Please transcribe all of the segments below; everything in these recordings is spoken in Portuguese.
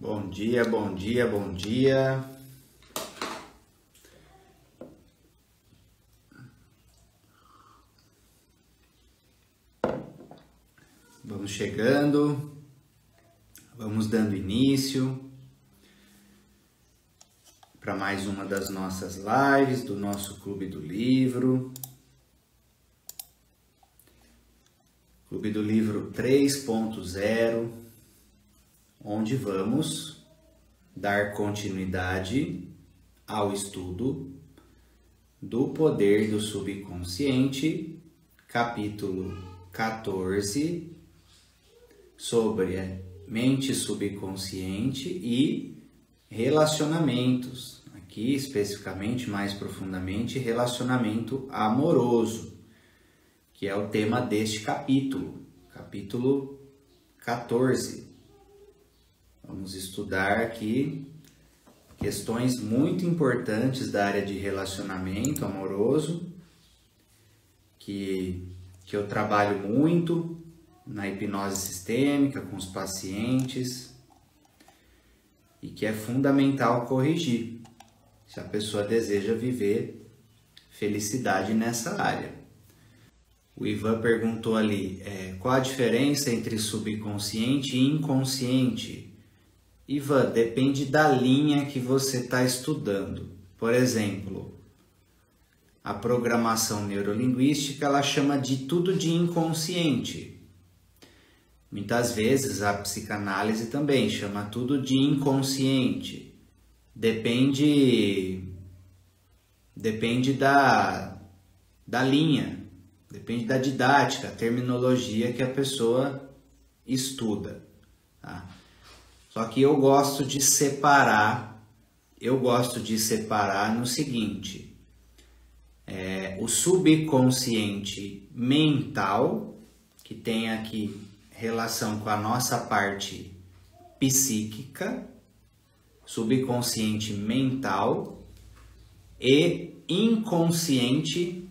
Bom dia, bom dia, bom dia. Vamos chegando, vamos dando início para mais uma das nossas lives do nosso Clube do Livro. Clube do Livro 3.0, onde vamos dar continuidade ao estudo do poder do subconsciente, capítulo 14, sobre a mente subconsciente e relacionamentos. Aqui, especificamente, mais profundamente, relacionamento amoroso, que é o tema deste capítulo, capítulo 14. Vamos estudar aqui questões muito importantes da área de relacionamento amoroso, que eu trabalho muito na hipnose sistêmica com os pacientes e que é fundamental corrigir se a pessoa deseja viver felicidade nessa área. O Ivan perguntou ali, qual a diferença entre subconsciente e inconsciente? Ivan, depende da linha que você está estudando. Por exemplo, a programação neurolinguística, ela chama de tudo de inconsciente. Muitas vezes a psicanálise também chama tudo de inconsciente. Depende da linha, depende da didática, a terminologia que a pessoa estuda, tá? Só que eu gosto de separar no seguinte, o subconsciente mental, que tem aqui relação com a nossa parte psíquica, subconsciente mental, e inconsciente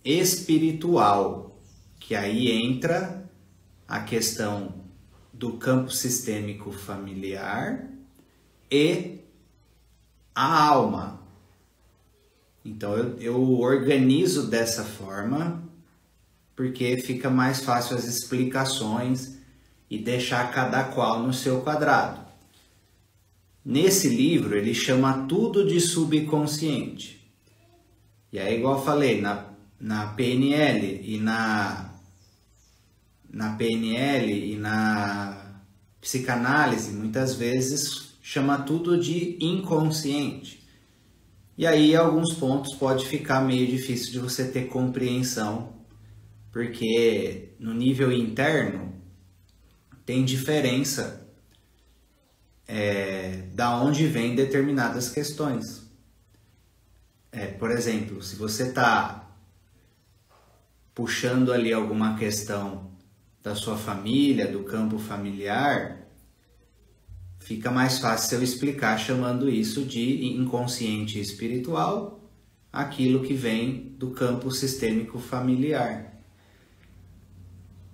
espiritual, que aí entra a questão do campo sistêmico familiar e a alma. Então eu organizo dessa forma porque fica mais fácil as explicações e deixar cada qual no seu quadrado. Nesse livro ele chama tudo de subconsciente. E aí, igual eu falei, na PNL e na psicanálise, muitas vezes chama tudo de inconsciente. E aí, alguns pontos pode ficar meio difícil de você ter compreensão, porque no nível interno tem diferença da onde vem determinadas questões. Por exemplo, se você está puxando ali alguma questão da sua família, do campo familiar, fica mais fácil eu explicar chamando isso de inconsciente espiritual, aquilo que vem do campo sistêmico familiar.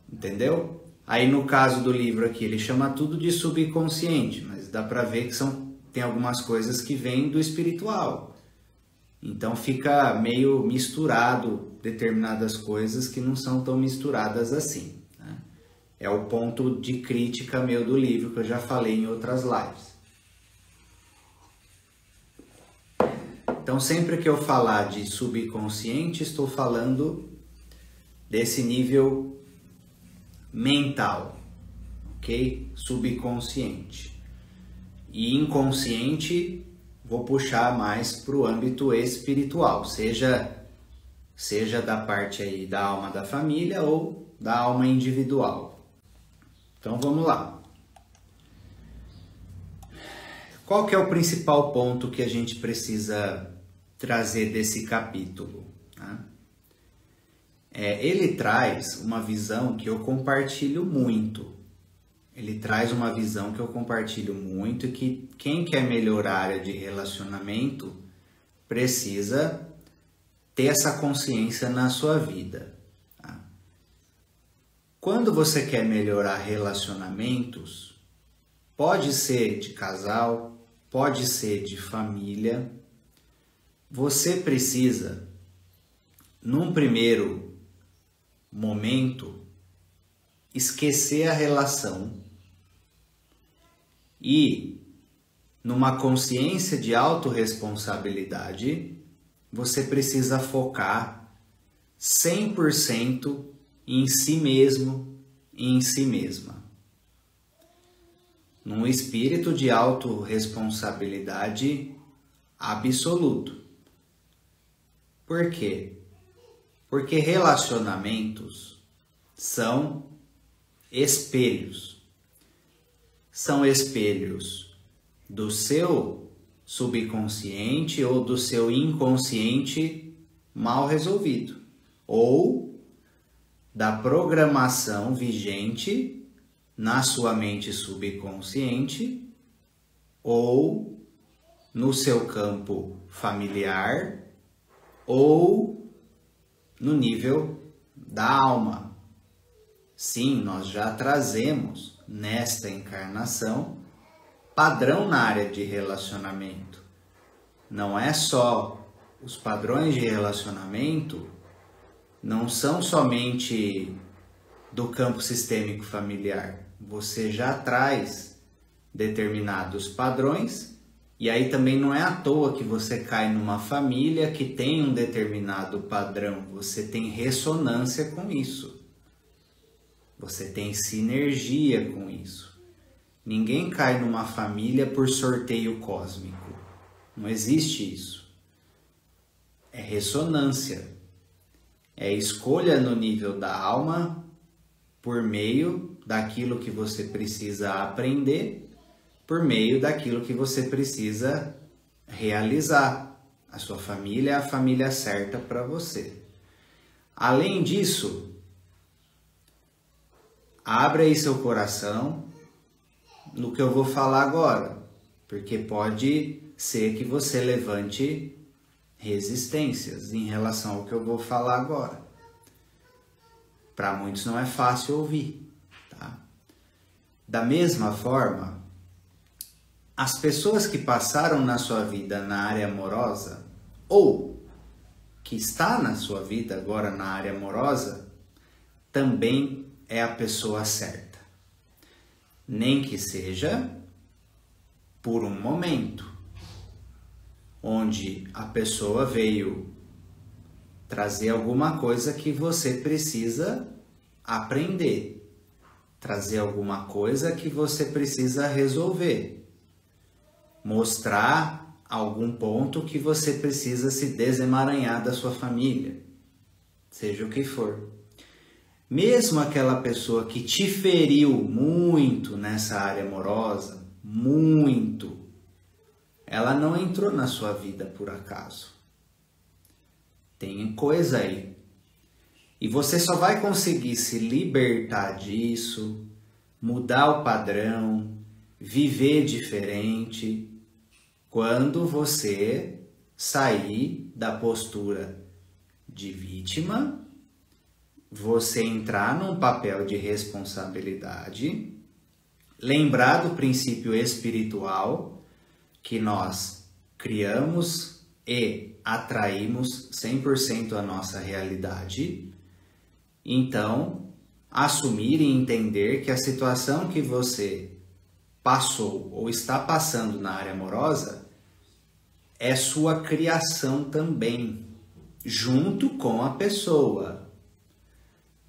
Entendeu? Aí no caso do livro aqui, ele chama tudo de subconsciente, mas dá para ver que tem algumas coisas que vêm do espiritual. Então fica meio misturado determinadas coisas que não são tão misturadas assim, né? É o ponto de crítica meu do livro, que eu já falei em outras lives. Então sempre que eu falar de subconsciente, estou falando desse nível mental, ok? Subconsciente. E inconsciente, vou puxar mais para o âmbito espiritual, seja da parte aí da alma da família ou da alma individual. Então vamos lá. Qual que é o principal ponto que a gente precisa trazer desse capítulo, né? Ele traz uma visão que eu compartilho muito. Ele traz uma visão que eu compartilho muito e que quem quer melhorar a área de relacionamento precisa ter essa consciência na sua vida, tá? Quando você quer melhorar relacionamentos, pode ser de casal, pode ser de família. Você precisa, num primeiro momento, esquecer a relação e, numa consciência de autorresponsabilidade, você precisa focar 100% em si mesmo e em si mesma. Num espírito de autorresponsabilidade absoluto. Por quê? Porque relacionamentos são espelhos. São espelhos do seu subconsciente ou do seu inconsciente mal resolvido, ou da programação vigente na sua mente subconsciente ou no seu campo familiar ou no nível da alma. Sim, nós já trazemos nesta encarnação padrão na área de relacionamento. Não é só os padrões de relacionamento, não são somente do campo sistêmico familiar. Você já traz determinados padrões e aí também não é à toa que você cai numa família que tem um determinado padrão. Você tem ressonância com isso. Você tem sinergia com isso. Ninguém cai numa família por sorteio cósmico. Não existe isso. É ressonância. É escolha no nível da alma por meio daquilo que você precisa aprender, por meio daquilo que você precisa realizar. A sua família é a família certa para você. Além disso, abre aí seu coração no que eu vou falar agora, porque pode ser que você levante resistências em relação ao que eu vou falar agora. Para muitos não é fácil ouvir, tá? Da mesma forma, as pessoas que passaram na sua vida na área amorosa, ou que está na sua vida agora na área amorosa, também é a pessoa certa. Nem que seja por um momento, onde a pessoa veio trazer alguma coisa que você precisa aprender, trazer alguma coisa que você precisa resolver, mostrar algum ponto que você precisa se desemaranhar da sua família, seja o que for. Mesmo aquela pessoa que te feriu muito nessa área amorosa, muito, ela não entrou na sua vida por acaso. Tem coisa aí. E você só vai conseguir se libertar disso, mudar o padrão, viver diferente, quando você sair da postura de vítima, você entrar num papel de responsabilidade, lembrar do princípio espiritual que nós criamos e atraímos 100% a nossa realidade. Então, assumir e entender que a situação que você passou ou está passando na área amorosa é sua criação também, junto com a pessoa.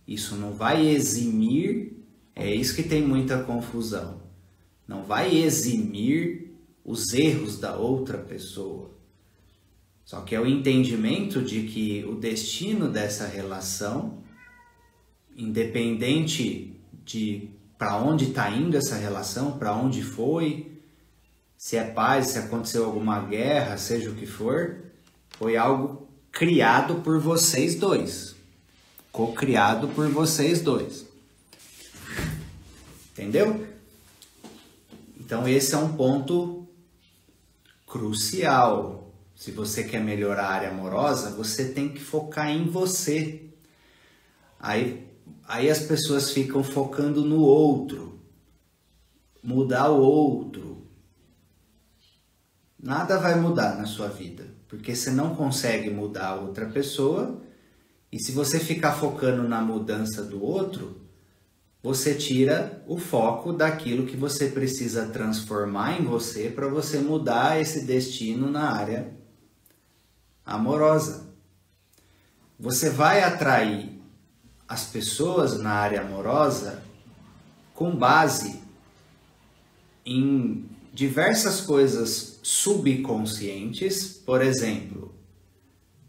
Isso não vai eximir, é isso que tem muita confusão, não vai eximir os erros da outra pessoa. Só que é o entendimento de que o destino dessa relação, independente de para onde está indo essa relação, para onde foi, se é paz, se aconteceu alguma guerra, seja o que for, foi algo criado por vocês dois, co-criado por vocês dois. Entendeu? Então esse é um ponto crucial. Se você quer melhorar a área amorosa, você tem que focar em você. Aí as pessoas ficam focando no outro. mudar o outro, nada vai mudar na sua vida, porque você não consegue mudar a outra pessoa, e se você ficar focando na mudança do outro, você tira o foco daquilo que você precisa transformar em você para você mudar esse destino na área amorosa. Você vai atrair as pessoas na área amorosa com base em diversas coisas subconscientes, por exemplo,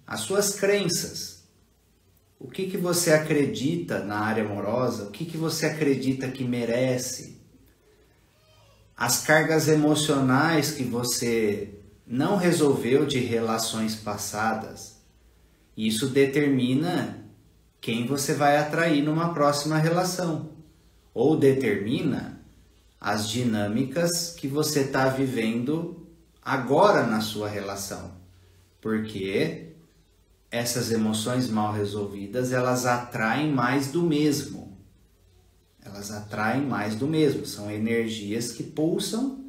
as suas crenças. O que você acredita na área amorosa? O que você acredita que merece? As cargas emocionais que você não resolveu de relações passadas. Isso determina quem você vai atrair numa próxima relação. Ou determina as dinâmicas que você está vivendo agora na sua relação. Porque essas emoções mal resolvidas, elas atraem mais do mesmo. Elas atraem mais do mesmo. São energias que pulsam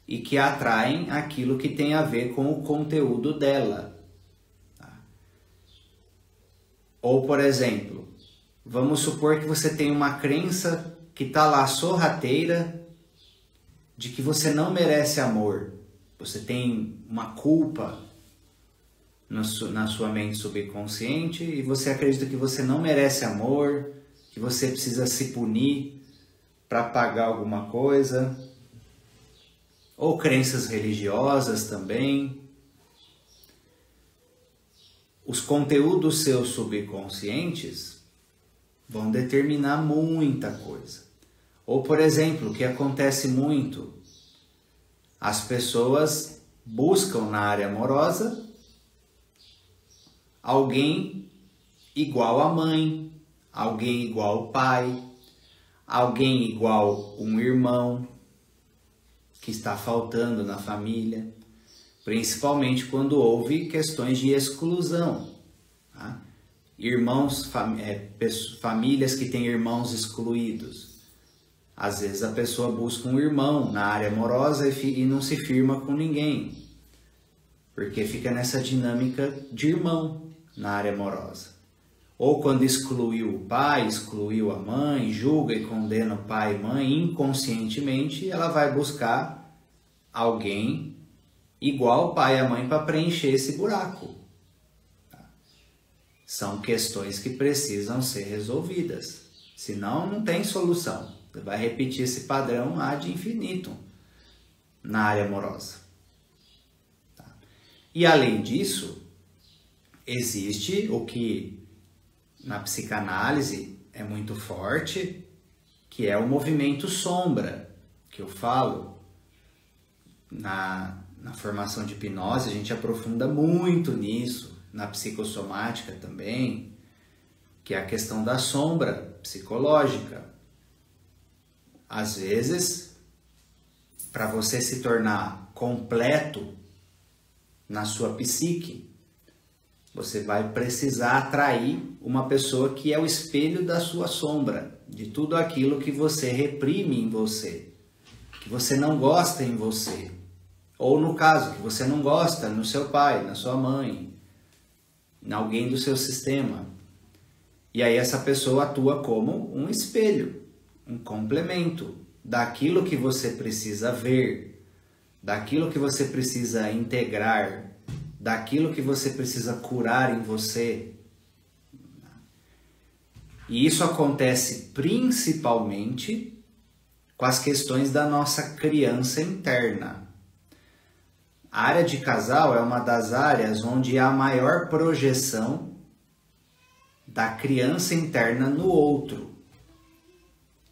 e que atraem aquilo que tem a ver com o conteúdo dela. Tá? Ou, por exemplo, vamos supor que você tem uma crença que está lá sorrateira de que você não merece amor. Você tem uma culpa na sua mente subconsciente e você acredita que você não merece amor, que você precisa se punir para pagar alguma coisa, ou crenças religiosas também. Os conteúdos seus subconscientes vão determinar muita coisa. Ou, por exemplo, o que acontece muito, as pessoas buscam na área amorosa alguém igual a mãe, alguém igual ao pai, alguém igual um irmão que está faltando na família, principalmente quando houve questões de exclusão. Tá? Famílias que têm irmãos excluídos. Às vezes a pessoa busca um irmão na área amorosa e não se firma com ninguém, porque fica nessa dinâmica de irmão na área amorosa. Ou quando excluiu o pai, excluiu a mãe, julga e condena o pai e mãe, inconscientemente ela vai buscar alguém igual o pai e a mãe para preencher esse buraco. Tá? São questões que precisam ser resolvidas, senão não tem solução. Você vai repetir esse padrão ad infinitum na área amorosa. Tá? E além disso, existe o que na psicanálise é muito forte, que é o movimento sombra, que eu falo na formação de hipnose, a gente aprofunda muito nisso, na psicossomática também, que é a questão da sombra psicológica. Às vezes, para você se tornar completo na sua psique, você vai precisar atrair uma pessoa que é o espelho da sua sombra, de tudo aquilo que você reprime em você, que você não gosta em você. Ou no caso, que você não gosta no seu pai, na sua mãe, em alguém do seu sistema. E aí essa pessoa atua como um espelho, um complemento daquilo que você precisa ver, daquilo que você precisa integrar, daquilo que você precisa curar em você. E isso acontece principalmente com as questões da nossa criança interna. A área de casal é uma das áreas onde há maior projeção da criança interna no outro.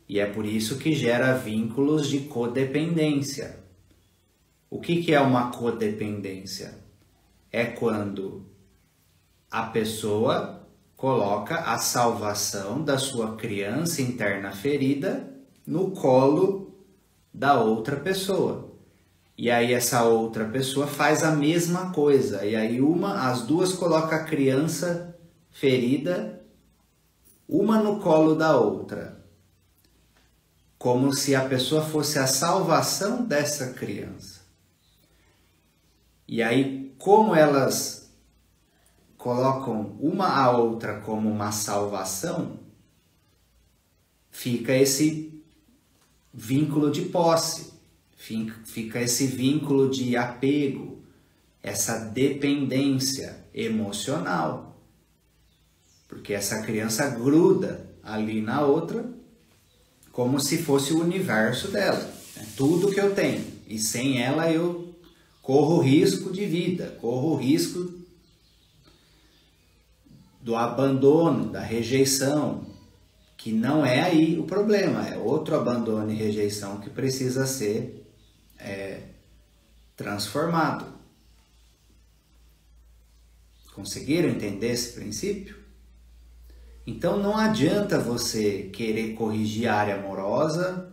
E é por isso que gera vínculos de codependência. O que é uma codependência? É quando a pessoa coloca a salvação da sua criança interna ferida no colo da outra pessoa. E aí essa outra pessoa faz a mesma coisa. E aí as duas colocam a criança ferida, uma no colo da outra. como se a pessoa fosse a salvação dessa criança. E aí, como elas colocam uma a outra como uma salvação, fica esse vínculo de posse, fica esse vínculo de apego, essa dependência emocional. Porque essa criança gruda ali na outra como se fosse o universo dela. É tudo que eu tenho. E sem ela eu corro risco de vida, corro risco do abandono, da rejeição, que não é aí o problema, é outro abandono e rejeição que precisa ser transformado. Conseguiram entender esse princípio? Então não adianta você querer corrigir a área amorosa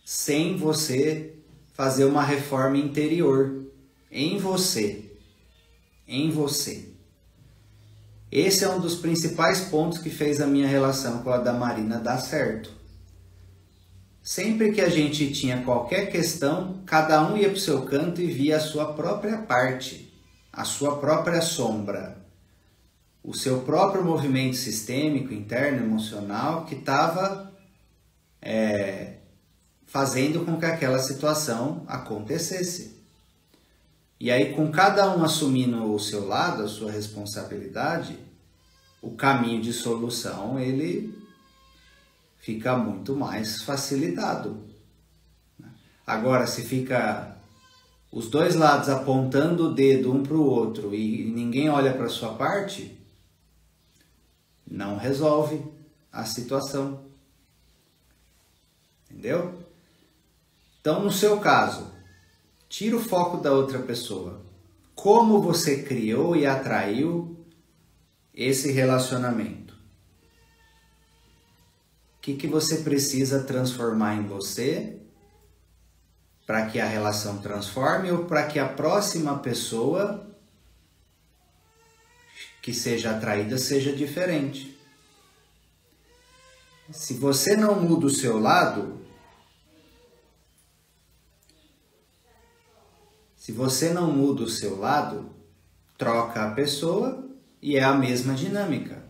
sem você fazer uma reforma interior em você. Em você. Esse é um dos principais pontos que fez a minha relação com a da Marina dar certo. Sempre que a gente tinha qualquer questão, cada um ia para o seu canto e via a sua própria parte, a sua própria sombra, o seu próprio movimento sistêmico, interno, emocional, que estava fazendo com que aquela situação acontecesse. E aí, com cada um assumindo o seu lado, a sua responsabilidade, o caminho de solução, ele fica muito mais facilitado. Agora, se fica os dois lados apontando o dedo um para o outro e ninguém olha para a sua parte, não resolve a situação. Entendeu? Então, no seu caso, tira o foco da outra pessoa. Como você criou e atraiu esse relacionamento? O que você precisa transformar em você para que a relação transforme ou para que a próxima pessoa que seja atraída seja diferente? Se você não muda o seu lado, troca a pessoa e é a mesma dinâmica.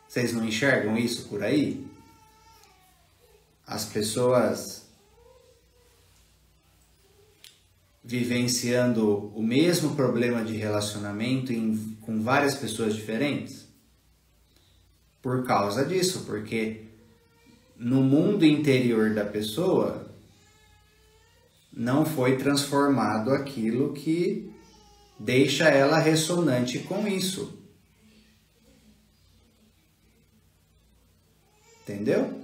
Vocês não enxergam isso por aí? As pessoas vivenciando o mesmo problema de relacionamento com várias pessoas diferentes? Por causa disso, porque no mundo interior da pessoa não foi transformado aquilo que deixa ela ressonante com isso. Entendeu?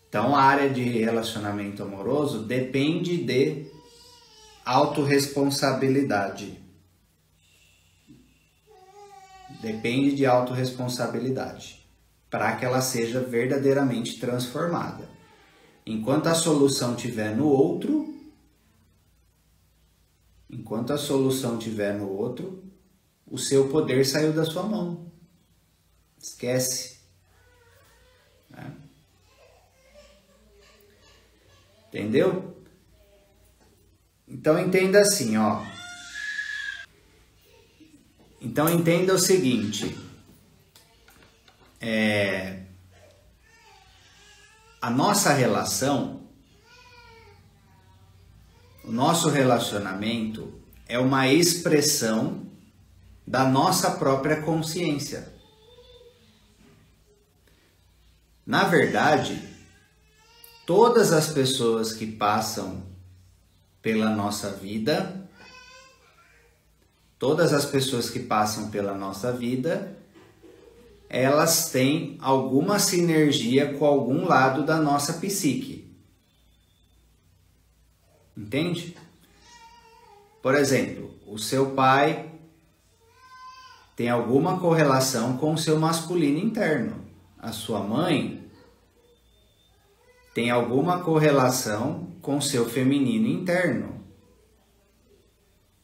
Então, a área de relacionamento amoroso depende de autorresponsabilidade. Depende de autorresponsabilidade para que ela seja verdadeiramente transformada. Enquanto a solução estiver no outro, o seu poder saiu da sua mão. Esquece. Né? Entendeu? Então entenda assim, ó. Então entenda o seguinte. A nossa relação, o nosso relacionamento é uma expressão da nossa própria consciência. Na verdade, todas as pessoas que passam pela nossa vida, elas têm alguma sinergia com algum lado da nossa psique. Entende? Por exemplo, o seu pai tem alguma correlação com o seu masculino interno. A sua mãe tem alguma correlação com o seu feminino interno.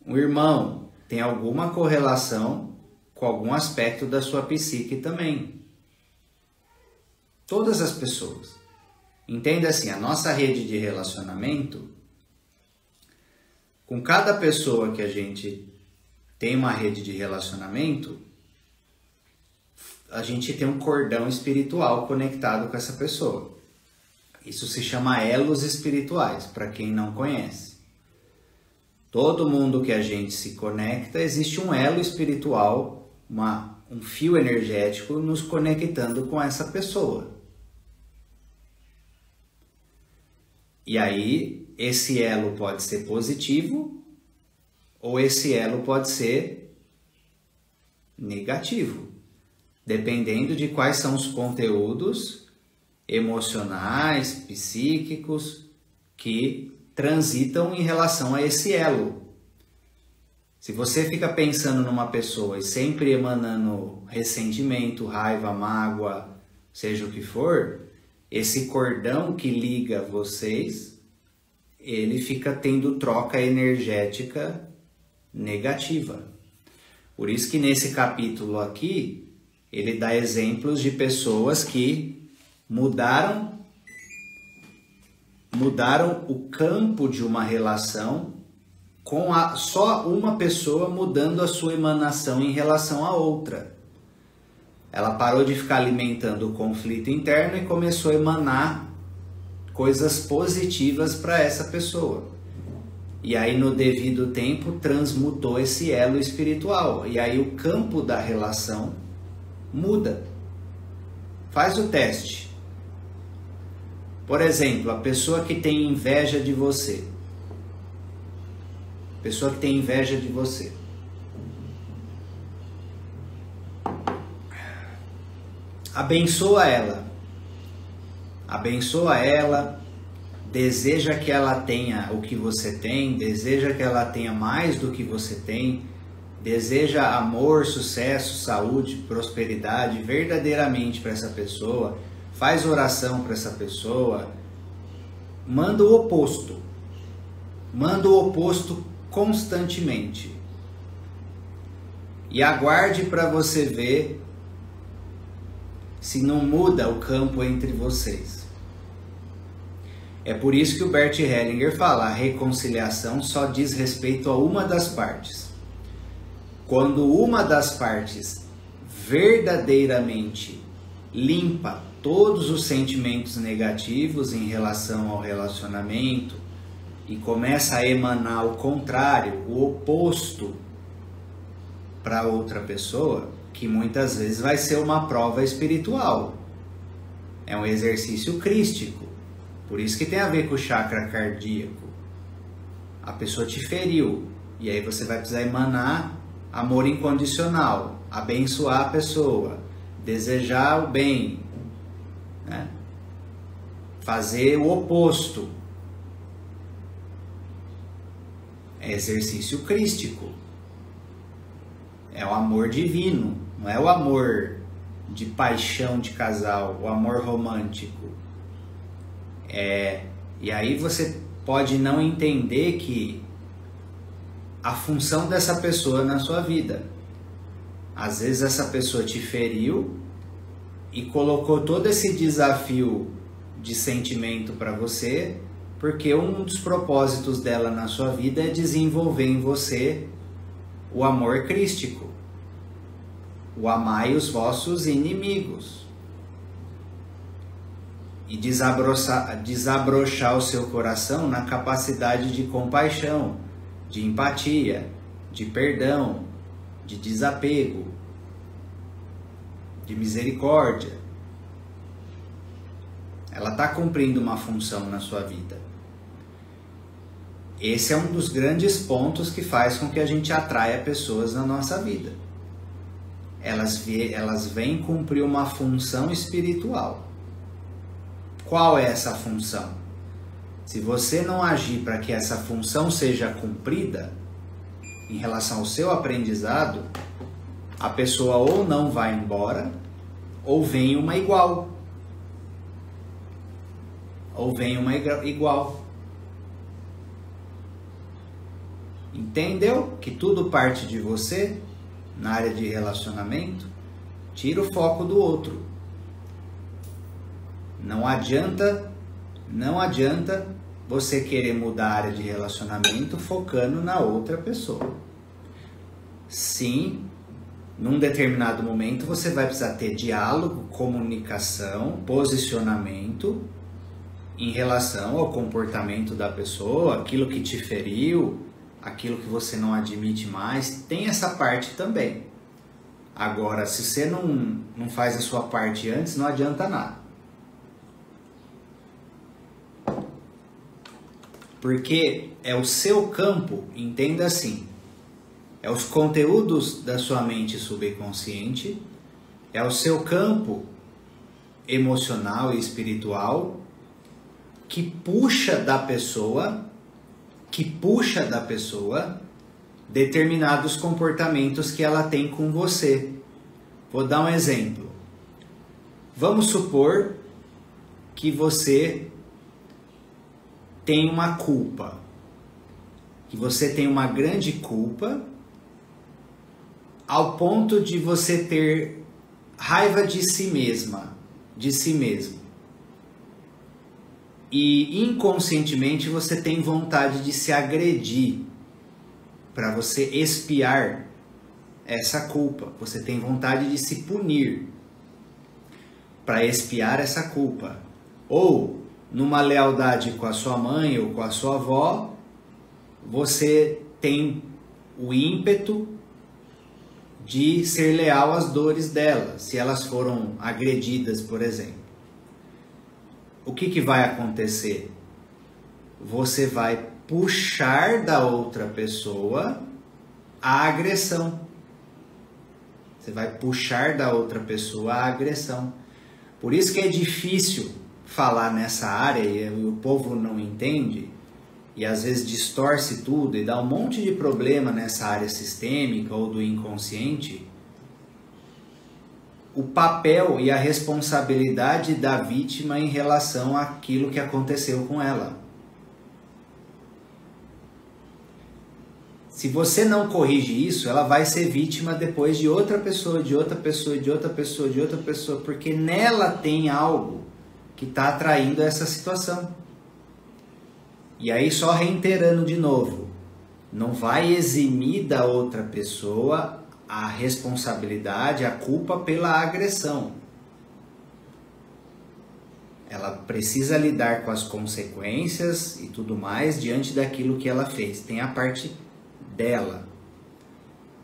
O irmão tem alguma correlação com algum aspecto da sua psique também. Todas as pessoas. Entenda assim, a nossa rede de relacionamento, com cada pessoa que a gente tem uma rede de relacionamento, a gente tem um cordão espiritual conectado com essa pessoa. Isso se chama elos espirituais, para quem não conhece. Todo mundo que a gente se conecta, existe um elo espiritual, um fio energético nos conectando com essa pessoa. E aí, esse elo pode ser positivo ou esse elo pode ser negativo, dependendo de quais são os conteúdos emocionais, psíquicos que transitam em relação a esse elo. Se você fica pensando numa pessoa e sempre emanando ressentimento, raiva, mágoa, seja o que for, esse cordão que liga vocês, ele fica tendo troca energética negativa. Por isso que nesse capítulo aqui, ele dá exemplos de pessoas que mudaram o campo de uma relação com só uma pessoa mudando a sua emanação em relação à outra. Ela parou de ficar alimentando o conflito interno e começou a emanar coisas positivas para essa pessoa. E aí, no devido tempo, transmutou esse elo espiritual. E aí, o campo da relação muda. Faz o teste. Por exemplo, a pessoa que tem inveja de você. Pessoa que tem inveja de você. Abençoa ela. Abençoa ela. Deseja que ela tenha o que você tem. Deseja que ela tenha mais do que você tem. Deseja amor, sucesso, saúde, prosperidade verdadeiramente para essa pessoa. Faz oração para essa pessoa. Manda o oposto. Manda o oposto constantemente. E aguarde para você ver se não muda o campo entre vocês. É por isso que o Bert Hellinger fala: a reconciliação só diz respeito a uma das partes. Quando uma das partes verdadeiramente limpa todos os sentimentos negativos em relação ao relacionamento e começa a emanar o contrário, o oposto para outra pessoa, que muitas vezes vai ser uma prova espiritual. É um exercício crístico. Por isso que tem a ver com o chakra cardíaco. A pessoa te feriu. E aí você vai precisar emanar amor incondicional. Abençoar a pessoa. Desejar o bem. Né? Fazer o oposto. É exercício crístico. É o amor divino. Não é o amor de paixão de casal, o amor romântico. E aí você pode não entender que a função dessa pessoa na sua vida. Às vezes essa pessoa te feriu e colocou todo esse desafio de sentimento para você, porque um dos propósitos dela na sua vida é desenvolver em você o amor crístico. O amai os vossos inimigos. E desabrochar o seu coração na capacidade de compaixão, de empatia, de perdão, de desapego, de misericórdia. Ela está cumprindo uma função na sua vida. Esse é um dos grandes pontos que faz com que a gente atraia pessoas na nossa vida. Elas vêm cumprir uma função espiritual. Qual é essa função? Se você não agir para que essa função seja cumprida, em relação ao seu aprendizado, a pessoa ou não vai embora, ou vem uma igual. Ou vem uma igual. Entendeu que tudo parte de você na área de relacionamento? Tira o foco do outro. Não adianta você querer mudar a área de relacionamento focando na outra pessoa. Sim, num determinado momento você vai precisar ter diálogo, comunicação, posicionamento em relação ao comportamento da pessoa, aquilo que te feriu, aquilo que você não admite mais, tem essa parte também. Agora, se você não faz a sua parte antes, não adianta nada. Porque é o seu campo, entenda assim, é os conteúdos da sua mente subconsciente, é o seu campo emocional e espiritual que puxa da pessoa determinados comportamentos que ela tem com você. Vou dar um exemplo. Vamos supor que você tem uma culpa, que você tem uma grande culpa ao ponto de você ter raiva de si mesma, de si mesmo. E inconscientemente você tem vontade de se agredir para você expiar essa culpa. Você tem vontade de se punir para expiar essa culpa. Ou numa lealdade com a sua mãe ou com a sua avó, você tem o ímpeto de ser leal às dores delas, se elas foram agredidas, por exemplo. O que vai acontecer? Você vai puxar da outra pessoa a agressão. Você vai puxar da outra pessoa a agressão. Por isso que é difícil falar nessa área e o povo não entende e às vezes distorce tudo e dá um monte de problema nessa área sistêmica ou do inconsciente. O papel e a responsabilidade da vítima em relação àquilo que aconteceu com ela. Se você não corrige isso, ela vai ser vítima depois de outra pessoa, de outra pessoa, de outra pessoa, de outra pessoa, porque nela tem algo que está atraindo essa situação. E aí, só reiterando de novo, não vai eximir da outra pessoa a responsabilidade, a culpa pela agressão. Ela precisa lidar com as consequências e tudo mais diante daquilo que ela fez. Tem a parte dela.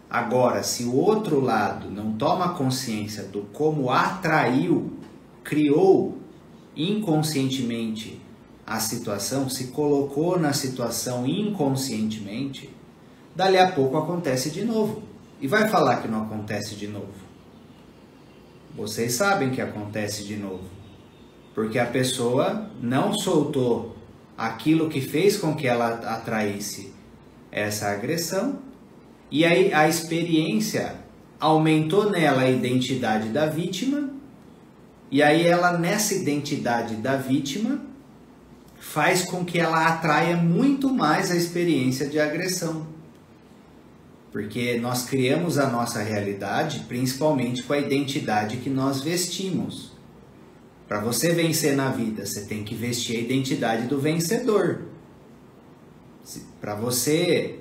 Agora, se o outro lado não toma consciência do como atraiu, criou inconscientemente a situação, se colocou na situação inconscientemente, dali a pouco acontece de novo. E vai falar que não acontece de novo. Vocês sabem que acontece de novo. Porque a pessoa não soltou aquilo que fez com que ela atraísse essa agressão. E aí a experiência aumentou nela a identidade da vítima. E aí ela, nessa identidade da vítima, faz com que ela atraia muito mais a experiência de agressão. Porque nós criamos a nossa realidade principalmente com a identidade que nós vestimos. Para você vencer na vida, você tem que vestir a identidade do vencedor. Para você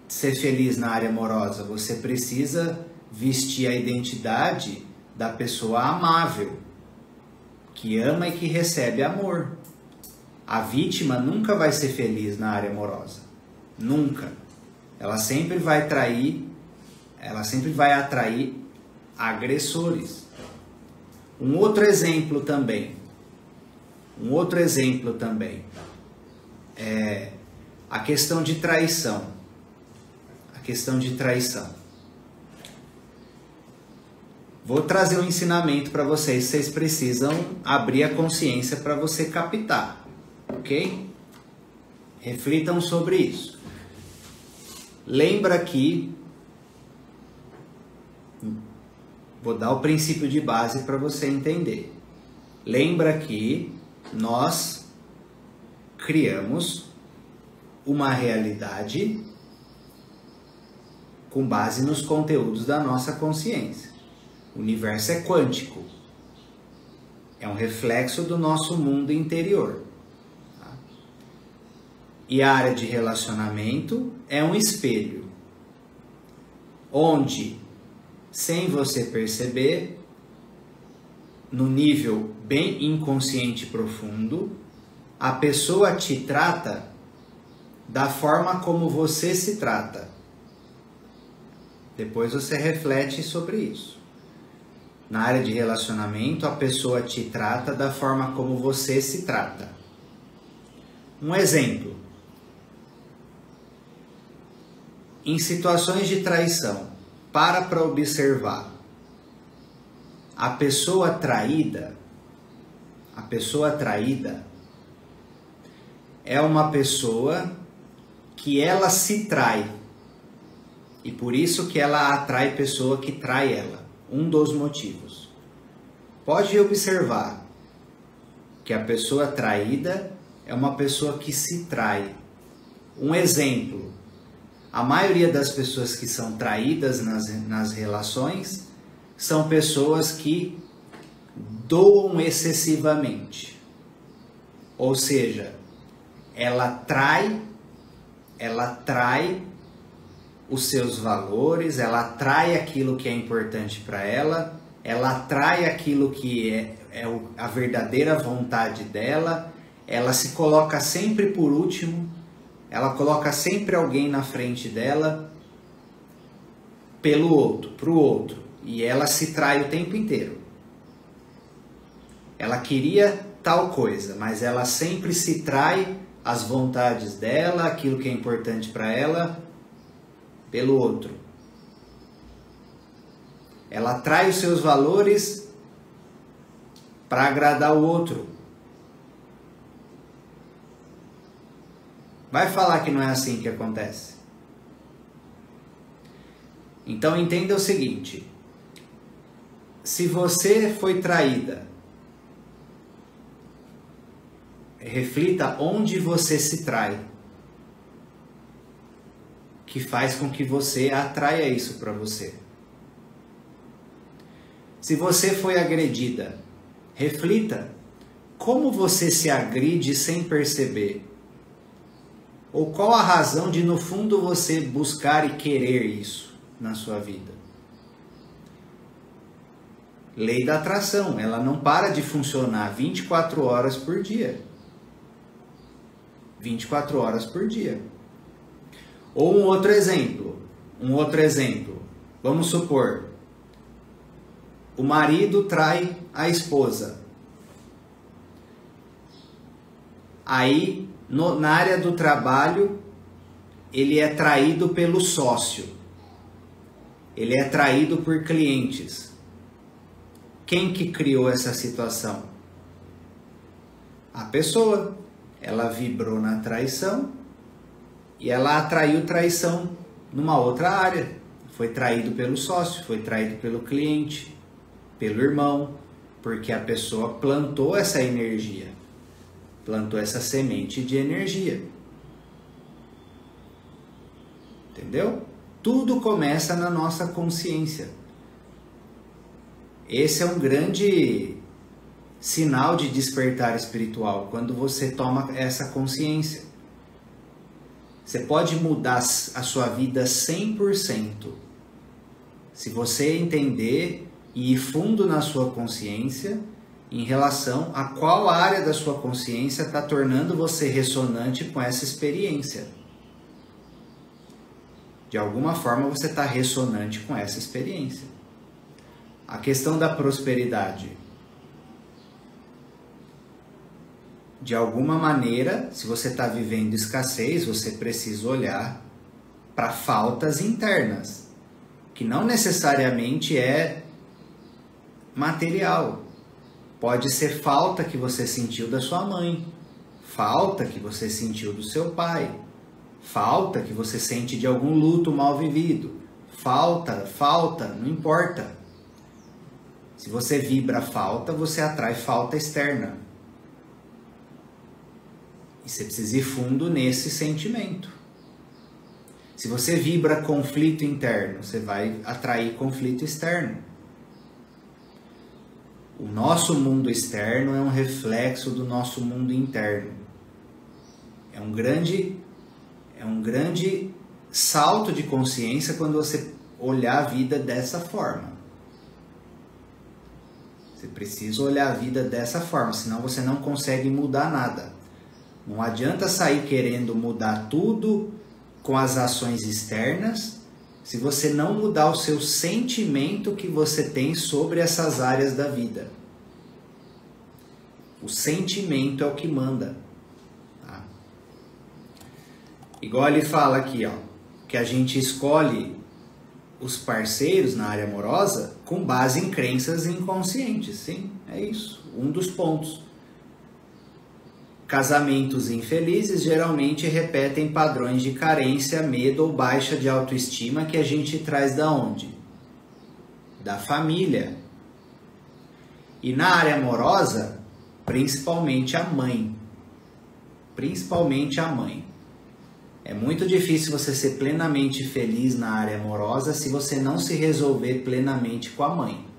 ser feliz na área amorosa, você precisa vestir a identidade da pessoa amável, que ama e que recebe amor. A vítima nunca vai ser feliz na área amorosa. Nunca. Ela sempre vai atrair agressores. Um outro exemplo também é a questão de traição. Vou trazer um ensinamento para vocês. Vocês precisam abrir a consciência para você captar, ok? Reflitam sobre isso. Lembra que, vou dar o princípio de base para você entender. Lembra que nós criamos uma realidade com base nos conteúdos da nossa consciência. O universo é quântico. É um reflexo do nosso mundo interior. Tá? E a área de relacionamento é um espelho, onde, sem você perceber, no nível bem inconsciente profundo, a pessoa te trata da forma como você se trata. Depois você reflete sobre isso. Na área de relacionamento, a pessoa te trata da forma como você se trata. Um exemplo. Em situações de traição, para observar. A pessoa traída é uma pessoa que ela se trai. E por isso que ela atrai pessoa que trai ela. Um dos motivos. Pode observar que a pessoa traída é uma pessoa que se trai. Um exemplo. A maioria das pessoas que são traídas nas relações são pessoas que doam excessivamente. Ou seja, ela trai os seus valores, ela atrai aquilo que é importante para ela, ela atrai aquilo que é a verdadeira vontade dela, ela se coloca sempre por último, ela coloca sempre alguém na frente dela pro outro, e ela se trai o tempo inteiro. Ela queria tal coisa, mas ela sempre se trai as vontades dela, aquilo que é importante para ela, pelo outro. Ela trai os seus valores para agradar o outro. Vai falar que não é assim que acontece. Então entenda o seguinte: se você foi traída, reflita onde você se trai, que faz com que você atraia isso para você. Se você foi agredida, reflita como você se agride sem perceber. Ou qual a razão de, no fundo, você buscar e querer isso na sua vida. Lei da atração, ela não para de funcionar 24 horas por dia. 24 horas por dia. Ou um outro exemplo. Vamos supor, o marido trai a esposa. Aí, na área do trabalho, ele é traído pelo sócio. Ele é traído por clientes. Quem que criou essa situação? A pessoa. Ela vibrou na traição e ela atraiu traição numa outra área. Foi traído pelo sócio, foi traído pelo cliente, pelo irmão, porque a pessoa plantou essa energia, plantou essa semente de energia. Entendeu? Tudo começa na nossa consciência. Esse é um grande sinal de despertar espiritual, quando você toma essa consciência. Você pode mudar a sua vida 100%. Se você entender e ir fundo na sua consciência em relação a qual área da sua consciência está tornando você ressonante com essa experiência. De alguma forma você está ressonante com essa experiência. A questão da prosperidade. De alguma maneira, se você está vivendo escassez, você precisa olhar para faltas internas, que não necessariamente é material. Pode ser falta que você sentiu da sua mãe, falta que você sentiu do seu pai, falta que você sente de algum luto mal vivido, falta, não importa. Se você vibra falta, você atrai falta externa. E você precisa ir fundo nesse sentimento. Se você vibra conflito interno, você vai atrair conflito externo. O nosso mundo externo é um reflexo do nosso mundo interno. É um grande salto de consciência quando você olhar a vida dessa forma. Você precisa olhar a vida dessa forma, senão você não consegue mudar nada. Não adianta sair querendo mudar tudo com as ações externas, se você não mudar o seu sentimento que você tem sobre essas áreas da vida. O sentimento é o que manda. Tá? Igual ele fala aqui, ó, que a gente escolhe os parceiros na área amorosa com base em crenças inconscientes. Sim, é isso. Um dos pontos. Casamentos infelizes geralmente repetem padrões de carência, medo ou baixa de autoestima que a gente traz da onde? Da família. E na área amorosa, principalmente a mãe. Principalmente a mãe. É muito difícil você ser plenamente feliz na área amorosa se você não se resolver plenamente com a mãe.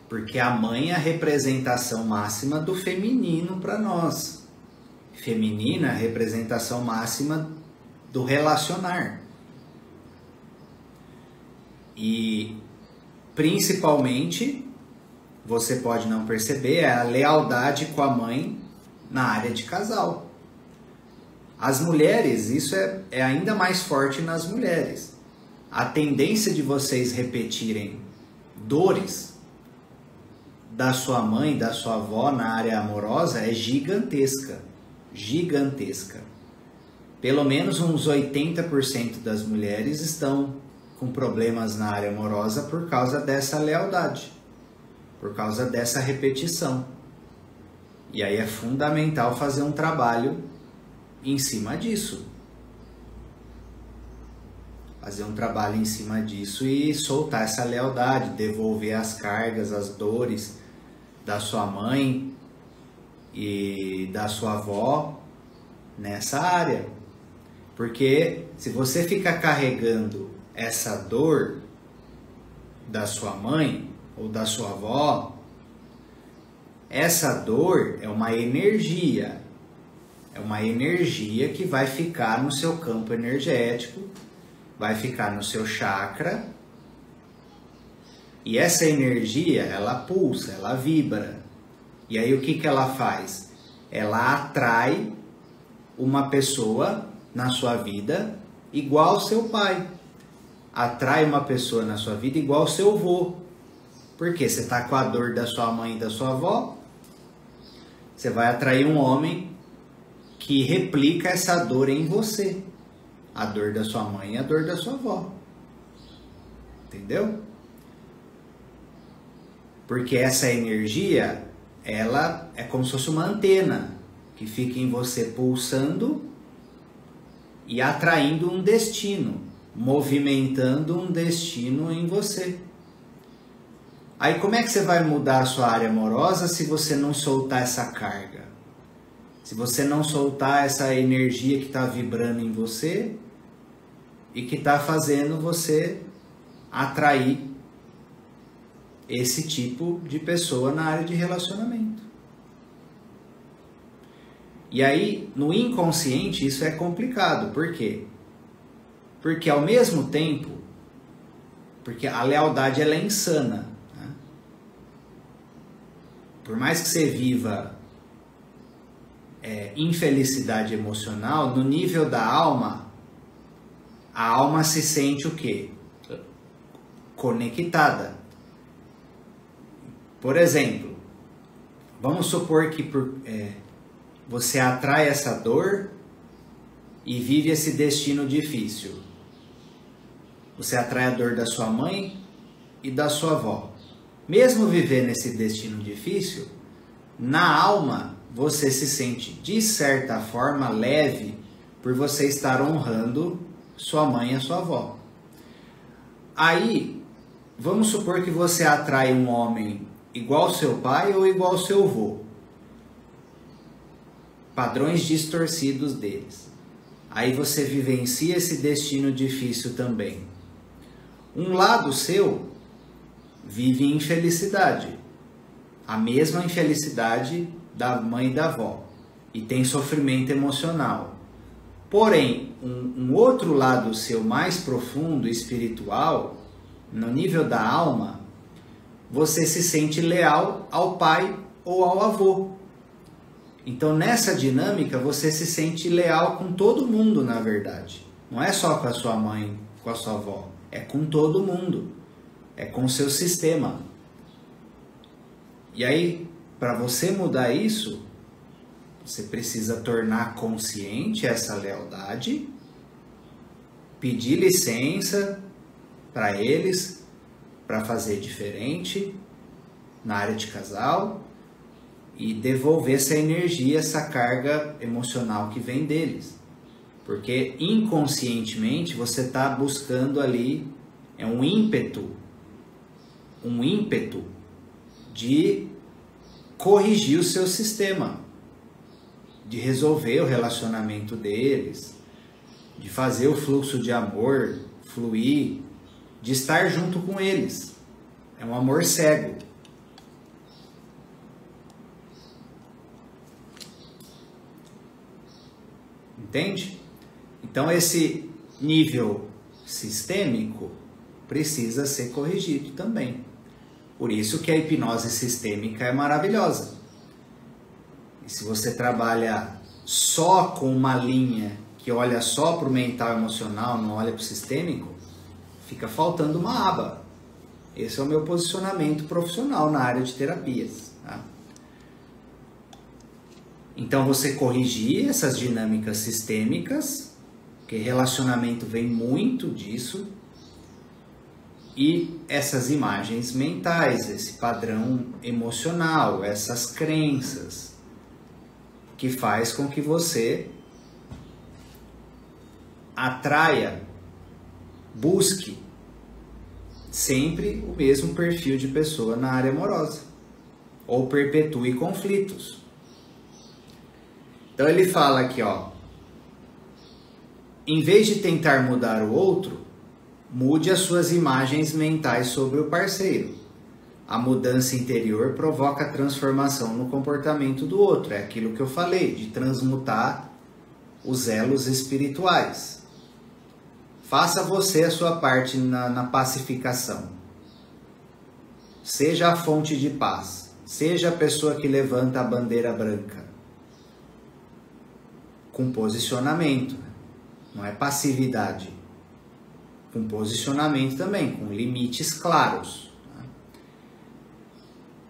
Porque a mãe é a representação máxima do feminino para nós. Feminina é a representação máxima do relacionar. E principalmente, você pode não perceber, é a lealdade com a mãe na área de casal. As mulheres, isso é ainda mais forte nas mulheres. A tendência de vocês repetirem dores da sua mãe, da sua avó na área amorosa é gigantesca. Gigantesca. Pelo menos uns 80% das mulheres estão com problemas na área amorosa por causa dessa lealdade, por causa dessa repetição. E aí é fundamental fazer um trabalho em cima disso. Fazer um trabalho em cima disso e soltar essa lealdade, devolver as cargas, as dores da sua mãe e da sua avó nessa área. Porque se você ficar carregando essa dor da sua mãe ou da sua avó, essa dor é uma energia. É uma energia que vai ficar no seu campo energético, vai ficar no seu chakra. E essa energia, ela pulsa, ela vibra. E aí o que ela faz? Ela atrai uma pessoa na sua vida igual ao seu pai. Atrai uma pessoa na sua vida igual ao seu avô. Porque você está com a dor da sua mãe e da sua avó, você vai atrair um homem que replica essa dor em você. A dor da sua mãe e a dor da sua avó. Entendeu? Porque essa energia, ela é como se fosse uma antena que fica em você pulsando e atraindo um destino, movimentando um destino em você. Aí como é que você vai mudar a sua área amorosa se você não soltar essa carga? Se você não soltar essa energia que está vibrando em você e que está fazendo você atrair esse tipo de pessoa na área de relacionamento. E aí, no inconsciente, isso é complicado. Por quê? Porque ao mesmo tempo, porque a lealdade ela é insana. Né? Por mais que você viva infelicidade emocional, no nível da alma, a alma se sente o quê? Conectada. Por exemplo, vamos supor que você atrai essa dor e vive esse destino difícil. Você atrai a dor da sua mãe e da sua avó. Mesmo vivendo esse destino difícil, na alma você se sente, de certa forma, leve por você estar honrando sua mãe e a sua avó. Aí, vamos supor que você atrai um homem igual ao seu pai ou igual ao seu avô. Padrões distorcidos deles. Aí você vivencia esse destino difícil também. Um lado seu vive em infelicidade, a mesma infelicidade da mãe e da avó, e tem sofrimento emocional. Porém, um outro lado seu mais profundo, espiritual, no nível da alma, você se sente leal ao pai ou ao avô. Então, nessa dinâmica, você se sente leal com todo mundo, na verdade. Não é só com a sua mãe, com a sua avó. É com todo mundo. É com o seu sistema. E aí, para você mudar isso, você precisa tornar consciente essa lealdade, pedir licença para eles, para fazer diferente na área de casal e devolver essa energia, essa carga emocional que vem deles. Porque inconscientemente você está buscando ali, é um ímpeto de corrigir o seu sistema, de resolver o relacionamento deles, de fazer o fluxo de amor fluir, de estar junto com eles. É um amor cego. Entende? Então esse nível sistêmico precisa ser corrigido também. Por isso que a hipnose sistêmica é maravilhosa. E se você trabalha só com uma linha que olha só para o mental e emocional, não olha para o sistêmico, fica faltando uma aba. Esse é o meu posicionamento profissional na área de terapias. Tá? Então você corrigir essas dinâmicas sistêmicas, porque relacionamento vem muito disso, e essas imagens mentais, esse padrão emocional, essas crenças, que faz com que você atraia, busque sempre o mesmo perfil de pessoa na área amorosa, ou perpetue conflitos. Então ele fala aqui, ó, em vez de tentar mudar o outro, mude as suas imagens mentais sobre o parceiro. A mudança interior provoca a transformação no comportamento do outro. É aquilo que eu falei, de transmutar os elos espirituais. Faça você a sua parte na pacificação. Seja a fonte de paz. Seja a pessoa que levanta a bandeira branca. Com posicionamento. Não é passividade. Com posicionamento também, com limites claros.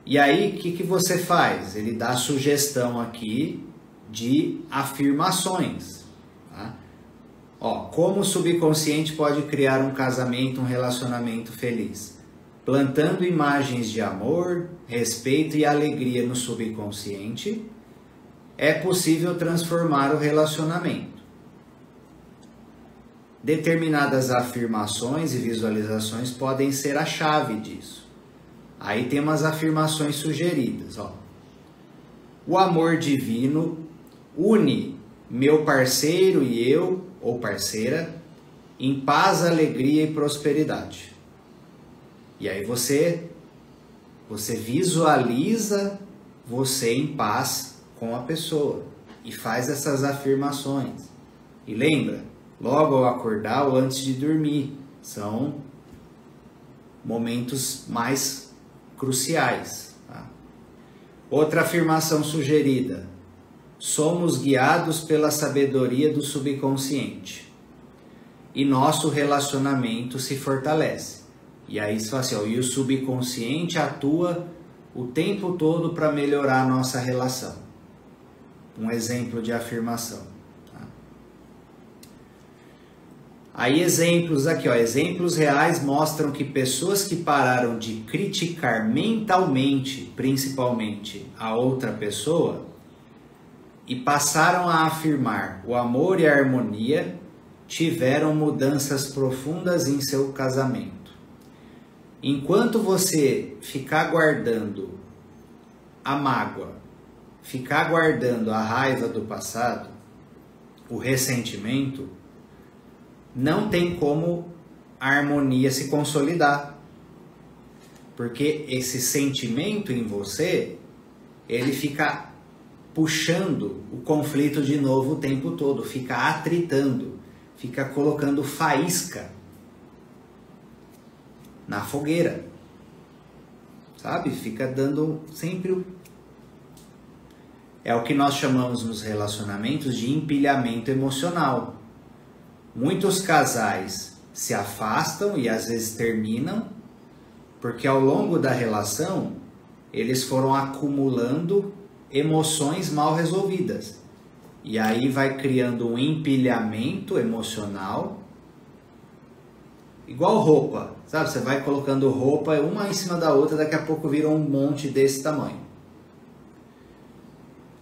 E aí, o que você faz? Ele dá a sugestão aqui de afirmações. Tá? Ó, como o subconsciente pode criar um casamento, um relacionamento feliz? Plantando imagens de amor, respeito e alegria no subconsciente, é possível transformar o relacionamento. Determinadas afirmações e visualizações podem ser a chave disso. Aí tem umas afirmações sugeridas, ó. O amor divino une meu parceiro e eu, ou parceira, em paz, alegria e prosperidade. E aí você visualiza você em paz com a pessoa e faz essas afirmações. E lembra, logo ao acordar ou antes de dormir, são momentos mais cruciais. Tá? Outra afirmação sugerida: somos guiados pela sabedoria do subconsciente e nosso relacionamento se fortalece. E aí se fala assim, ó, e o subconsciente atua o tempo todo para melhorar a nossa relação. Um exemplo de afirmação. Tá? Aí exemplos aqui, ó, exemplos reais mostram que pessoas que pararam de criticar mentalmente, principalmente, a outra pessoa e passaram a afirmar o amor e a harmonia, tiveram mudanças profundas em seu casamento. Enquanto você ficar guardando a mágoa, ficar guardando a raiva do passado, o ressentimento, não tem como a harmonia se consolidar. Porque esse sentimento em você, ele fica puxando o conflito de novo o tempo todo, fica atritando, fica colocando faísca na fogueira, sabe? Fica dando sempre é o que nós chamamos nos relacionamentos de empilhamento emocional. Muitos casais se afastam e às vezes terminam porque ao longo da relação eles foram acumulando emoções mal resolvidas. E aí vai criando um empilhamento emocional, igual roupa, sabe? Você vai colocando roupa uma em cima da outra, daqui a pouco vira um monte desse tamanho.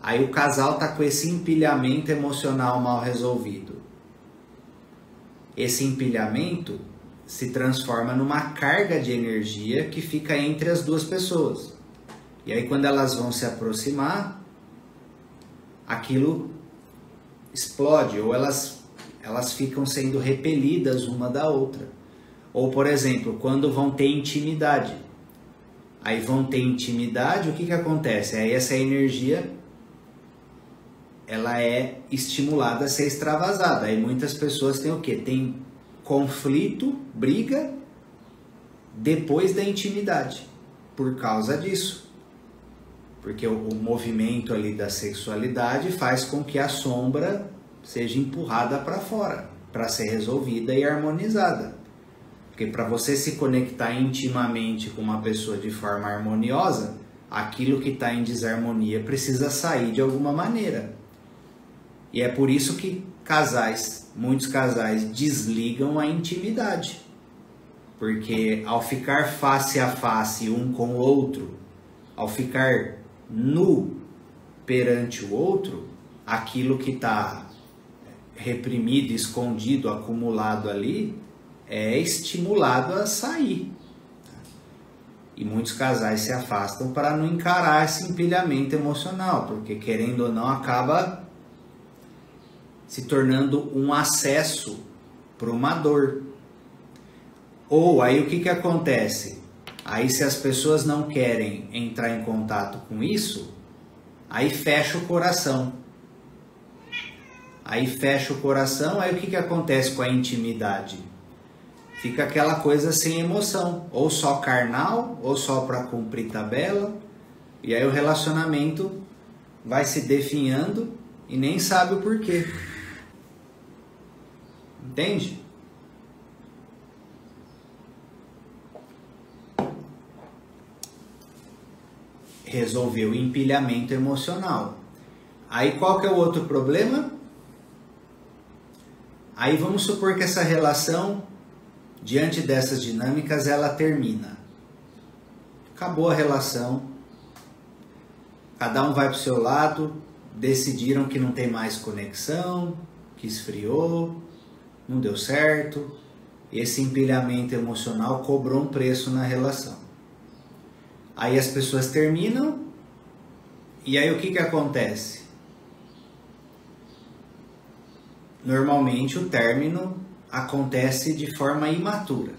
Aí o casal tá com esse empilhamento emocional mal resolvido. Esse empilhamento se transforma numa carga de energia que fica entre as duas pessoas. E aí quando elas vão se aproximar, aquilo explode, ou elas ficam sendo repelidas uma da outra. Ou, por exemplo, quando vão ter intimidade. Aí vão ter intimidade, o que acontece? Aí essa energia, ela é estimulada a ser extravasada. Aí muitas pessoas têm o quê? Tem conflito, briga, depois da intimidade. Por causa disso. Porque o movimento ali da sexualidade faz com que a sombra seja empurrada para fora, para ser resolvida e harmonizada. Porque para você se conectar intimamente com uma pessoa de forma harmoniosa, aquilo que está em desarmonia precisa sair de alguma maneira. E é por isso que muitos casais desligam a intimidade. Porque ao ficar face a face um com o outro, ao ficar nu perante o outro, aquilo que está reprimido, escondido, acumulado ali, é estimulado a sair. E muitos casais se afastam para não encarar esse empilhamento emocional, porque querendo ou não acaba se tornando um acesso para uma dor. Ou aí o que acontece? Aí se as pessoas não querem entrar em contato com isso, aí fecha o coração. Aí fecha o coração, aí o que acontece com a intimidade? Fica aquela coisa sem emoção, ou só carnal, ou só para cumprir tabela, e aí o relacionamento vai se definhando e nem sabe o porquê. Entende? Resolveu o empilhamento emocional. Aí qual que é o outro problema? Aí vamos supor que essa relação, diante dessas dinâmicas, ela termina. Acabou a relação, cada um vai para o seu lado, decidiram que não tem mais conexão, que esfriou, não deu certo. Esse empilhamento emocional cobrou um preço na relação. Aí as pessoas terminam, e aí o que acontece? Normalmente o término acontece de forma imatura.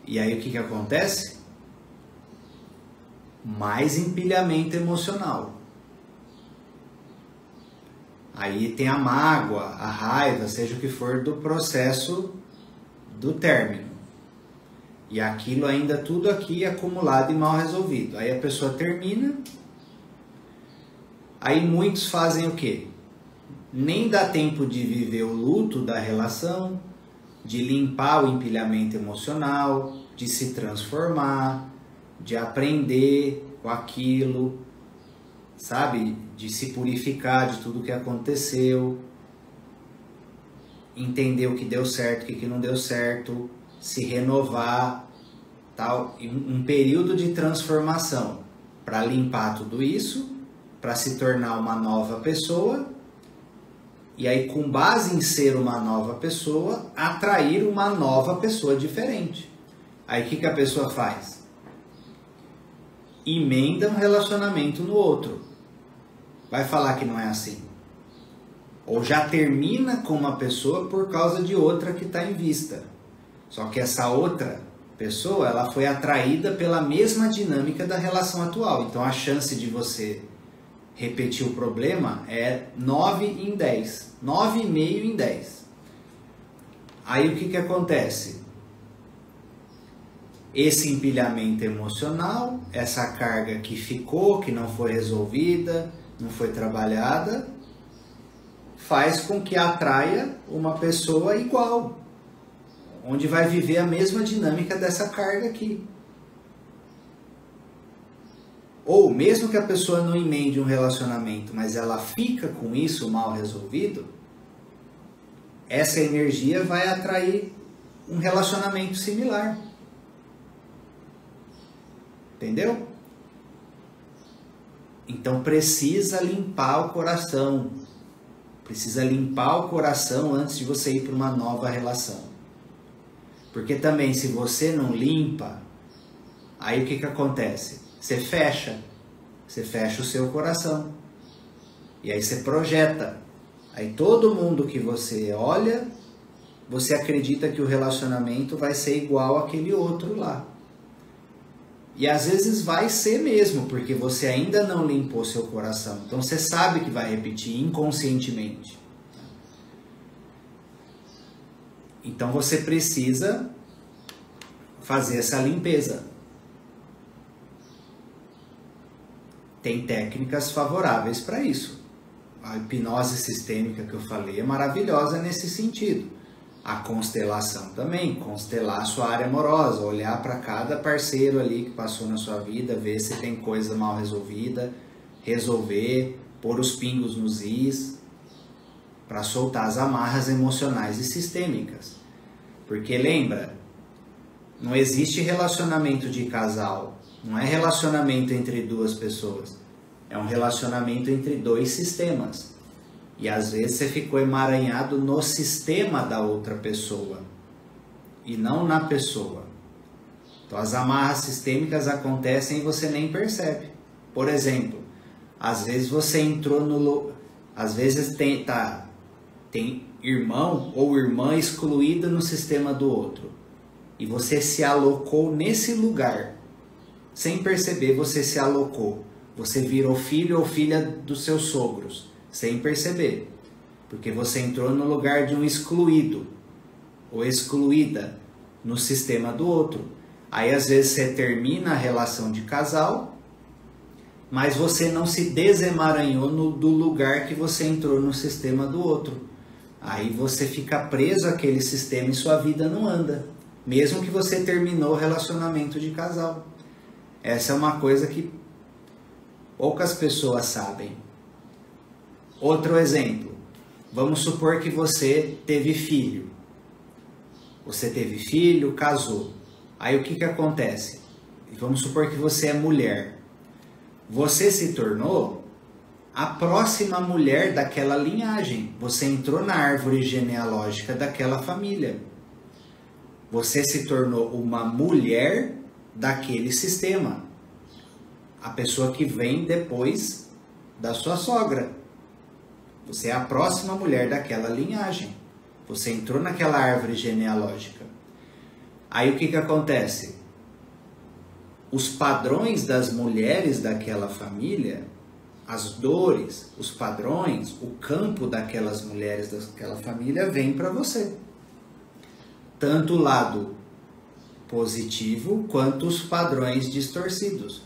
E aí o que acontece? Mais empilhamento emocional. Aí tem a mágoa, a raiva, seja o que for do processo do término. E aquilo ainda tudo aqui acumulado e mal resolvido. Aí a pessoa termina. Aí muitos fazem o quê? Nem dá tempo de viver o luto da relação, de limpar o empilhamento emocional, de se transformar, de aprender com aquilo, sabe? De se purificar de tudo que aconteceu, entender o que deu certo, o que não deu certo, se renovar, tal, um período de transformação para limpar tudo isso, para se tornar uma nova pessoa, e aí com base em ser uma nova pessoa, atrair uma nova pessoa diferente. Aí o que a pessoa faz? Emenda um relacionamento no outro. Vai falar que não é assim. Ou já termina com uma pessoa por causa de outra que está em vista. Só que essa outra pessoa, ela foi atraída pela mesma dinâmica da relação atual. Então a chance de você repetir o problema é 9 em 10. 9,5 em 10. Aí o que acontece? Esse empilhamento emocional, essa carga que ficou, que não foi resolvida, não foi trabalhada, faz com que atraia uma pessoa igual, onde vai viver a mesma dinâmica dessa carga aqui. Ou mesmo que a pessoa não emende um relacionamento, mas ela fica com isso mal resolvido, essa energia vai atrair um relacionamento similar. Entendeu? Então precisa limpar o coração. Precisa limpar o coração antes de você ir para uma nova relação. Porque também se você não limpa, aí o que acontece? Você fecha o seu coração. E aí você projeta. Aí todo mundo que você olha, você acredita que o relacionamento vai ser igual àquele outro lá. E às vezes vai ser mesmo, porque você ainda não limpou seu coração. Então você sabe que vai repetir inconscientemente. Então você precisa fazer essa limpeza. Tem técnicas favoráveis para isso. A hipnose sistêmica que eu falei é maravilhosa nesse sentido. A constelação também, constelar a sua área amorosa, olhar para cada parceiro ali que passou na sua vida, ver se tem coisa mal resolvida, resolver, pôr os pingos nos is, para soltar as amarras emocionais e sistêmicas. Porque lembra, não existe relacionamento de casal, não é relacionamento entre duas pessoas, é um relacionamento entre dois sistemas. E às vezes você ficou emaranhado no sistema da outra pessoa e não na pessoa. Então as amarras sistêmicas acontecem e você nem percebe. Por exemplo, às vezes você entrou no... Às vezes tem irmão ou irmã excluída no sistema do outro. E você se alocou nesse lugar. Sem perceber, você se alocou. Você virou filho ou filha dos seus sogros. Sem perceber, porque você entrou no lugar de um excluído ou excluída no sistema do outro. Aí às vezes você termina a relação de casal, mas você não se desemaranhou do lugar que você entrou no sistema do outro. Aí você fica preso àquele sistema e sua vida não anda, mesmo que você terminou o relacionamento de casal. Essa é uma coisa que poucas pessoas sabem. Outro exemplo, vamos supor que você teve filho. Você teve filho, casou. Aí o que acontece? Vamos supor que você é mulher. Você se tornou a próxima mulher daquela linhagem. Você entrou na árvore genealógica daquela família. Você se tornou uma mulher daquele sistema. A pessoa que vem depois da sua sogra. Você é a próxima mulher daquela linhagem. Você entrou naquela árvore genealógica. Aí o que acontece? Os padrões das mulheres daquela família, as dores, os padrões, o campo daquelas mulheres daquela família vem para você. Tanto o lado positivo quanto os padrões distorcidos.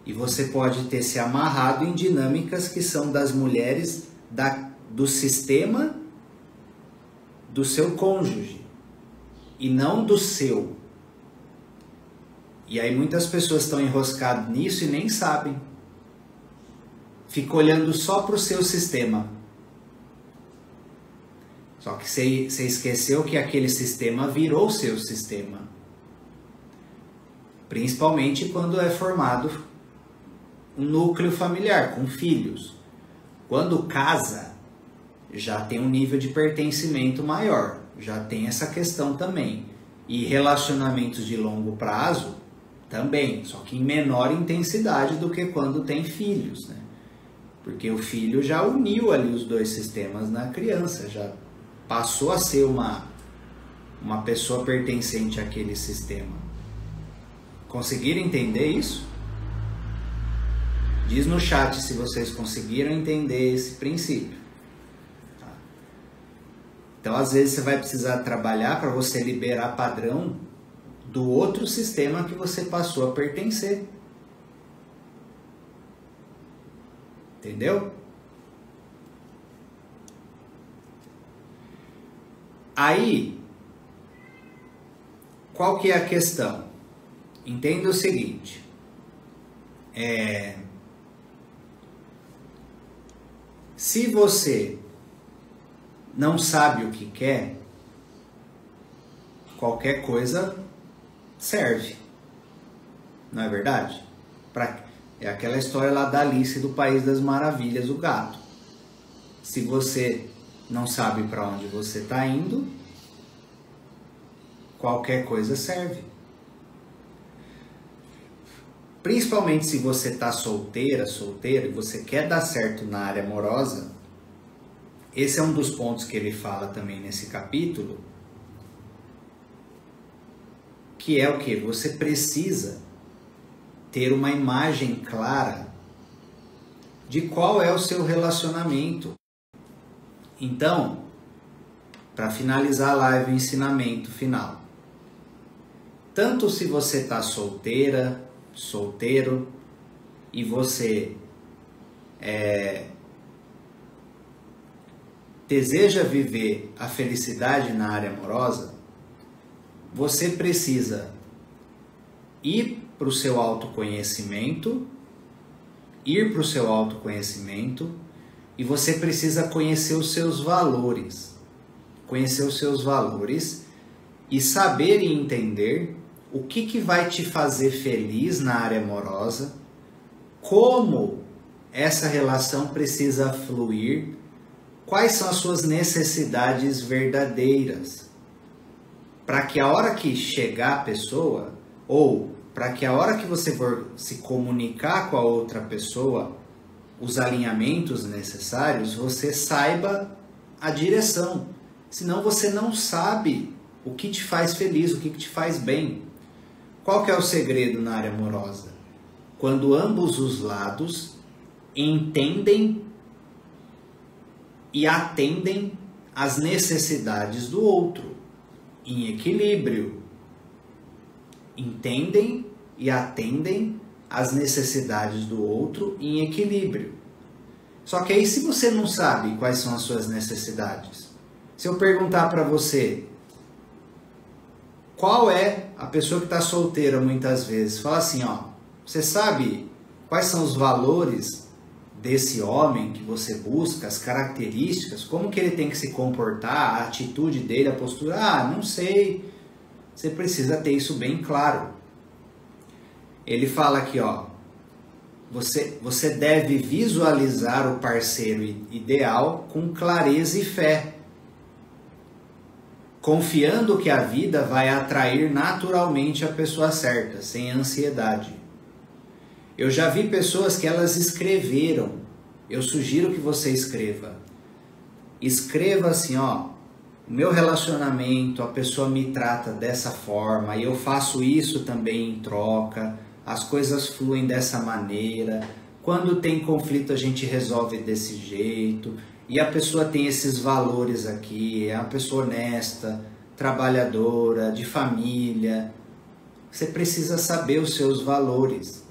E você pode ter se amarrado em dinâmicas que são das mulheres do sistema do seu cônjuge e não do seu. E aí muitas pessoas estão enroscadas nisso e nem sabem. Fica olhando só para o seu sistema. Só que você esqueceu que aquele sistema virou o seu sistema. Principalmente quando é formado um núcleo familiar com filhos. Quando casa, já tem um nível de pertencimento maior, já tem essa questão também. E relacionamentos de longo prazo também, só que em menor intensidade do que quando tem filhos, né? Porque o filho já uniu ali os dois sistemas na criança, já passou a ser uma pessoa pertencente àquele sistema. Conseguiram entender isso? Diz no chat se vocês conseguiram entender esse princípio. Tá? Então, às vezes, você vai precisar trabalhar para você liberar padrão do outro sistema que você passou a pertencer. Entendeu? Aí, qual que é a questão? Entenda o seguinte. Se você não sabe o que quer, qualquer coisa serve. Não é verdade? É aquela história lá da Alice do País das Maravilhas, o gato. Se você não sabe para onde você está indo, qualquer coisa serve. Principalmente se você está solteira, solteiro, e você quer dar certo na área amorosa, esse é um dos pontos que ele fala também nesse capítulo, que é o que? Você precisa ter uma imagem clara de qual é o seu relacionamento. Então, para finalizar a live, o ensinamento final. Tanto se você está solteira, solteiro, e você deseja viver a felicidade na área amorosa, você precisa ir para o seu autoconhecimento, e você precisa conhecer os seus valores. Conhecer os seus valores e saber e entender o que vai te fazer feliz na área amorosa, como essa relação precisa fluir, quais são as suas necessidades verdadeiras, para que a hora que chegar a pessoa, ou para que a hora que você for se comunicar com a outra pessoa, os alinhamentos necessários, você saiba a direção. Senão você não sabe o que te faz feliz, o que te faz bem. Qual que é o segredo na área amorosa? Quando ambos os lados entendem e atendem às necessidades do outro, em equilíbrio. Entendem e atendem às necessidades do outro em equilíbrio. Só que aí, se você não sabe quais são as suas necessidades, se eu perguntar para você, qual é a pessoa que está solteira muitas vezes, fala assim, ó, você sabe quais são os valores desse homem que você busca, as características, como que ele tem que se comportar, a atitude dele, a postura? Ah, não sei. Você precisa ter isso bem claro. Ele fala aqui, ó, você deve visualizar o parceiro ideal com clareza e fé, confiando que a vida vai atrair naturalmente a pessoa certa, sem ansiedade. Eu já vi pessoas que elas escreveram. Eu sugiro que você escreva. Escreva assim, ó, o meu relacionamento, a pessoa me trata dessa forma, e eu faço isso também em troca, as coisas fluem dessa maneira, quando tem conflito a gente resolve desse jeito, e a pessoa tem esses valores aqui, é uma pessoa honesta, trabalhadora, de família. Você precisa saber os seus valores.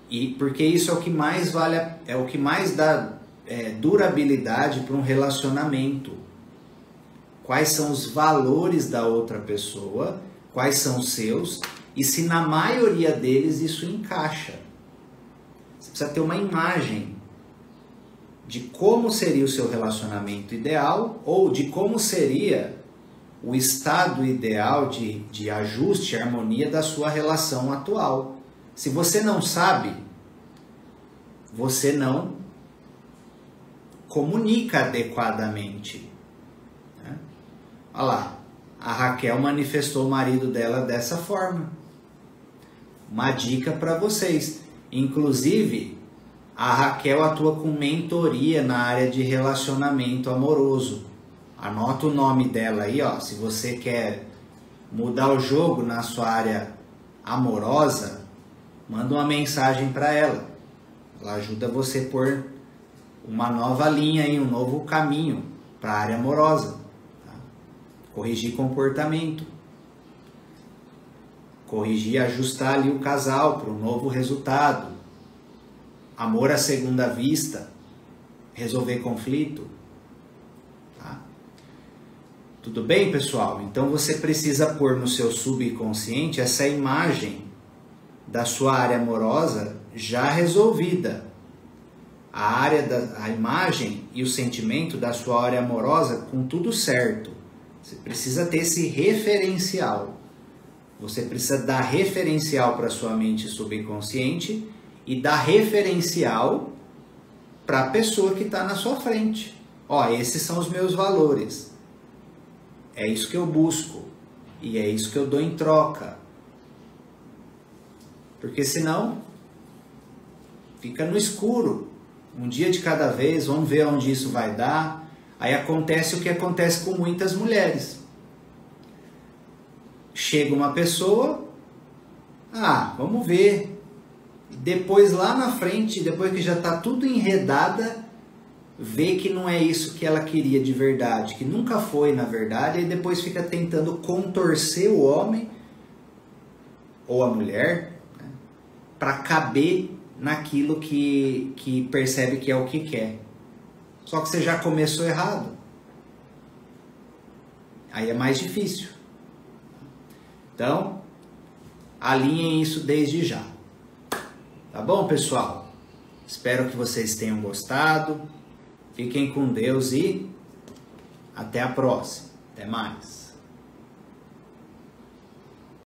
E porque isso é o que mais vale, é o que mais dá durabilidade para um relacionamento. Quais são os valores da outra pessoa, quais são os seus, e se na maioria deles isso encaixa. Você precisa ter uma imagem de como seria o seu relacionamento ideal, ou de como seria o estado ideal de ajuste e harmonia da sua relação atual. Se você não sabe, você não comunica adequadamente. Né? Olha lá, a Raquel manifestou o marido dela dessa forma. Uma dica para vocês. Inclusive, a Raquel atua com mentoria na área de relacionamento amoroso. Anota o nome dela aí, ó. Se você quer mudar o jogo na sua área amorosa, manda uma mensagem para ela. Ela ajuda você a pôr uma nova linha aí, um novo caminho para a área amorosa. Tá? Corrigir comportamento. Corrigir, ajustar ali o casal para um novo resultado. Amor à segunda vista. Resolver conflito. Tá? Tudo bem, pessoal? Então você precisa pôr no seu subconsciente essa imagem da sua área amorosa já resolvida. A imagem e o sentimento da sua área amorosa com tudo certo. Você precisa ter esse referencial. Você precisa dar referencial para a sua mente subconsciente e dar referencial para a pessoa que está na sua frente. Ó, esses são os meus valores. É isso que eu busco. E é isso que eu dou em troca. Porque senão fica no escuro. Um dia de cada vez, vamos ver onde isso vai dar. Aí acontece o que acontece com muitas mulheres. Chega uma pessoa, vamos ver. Depois lá na frente, depois que já está tudo enredada, vê que não é isso que ela queria de verdade, que nunca foi na verdade, e depois fica tentando contorcer o homem ou a mulher, né, para caber naquilo que percebe que é o que quer. Só que você já começou errado. Aí é mais difícil. Então, alinhem isso desde já. Tá bom, pessoal? Espero que vocês tenham gostado. Fiquem com Deus e até a próxima. Até mais.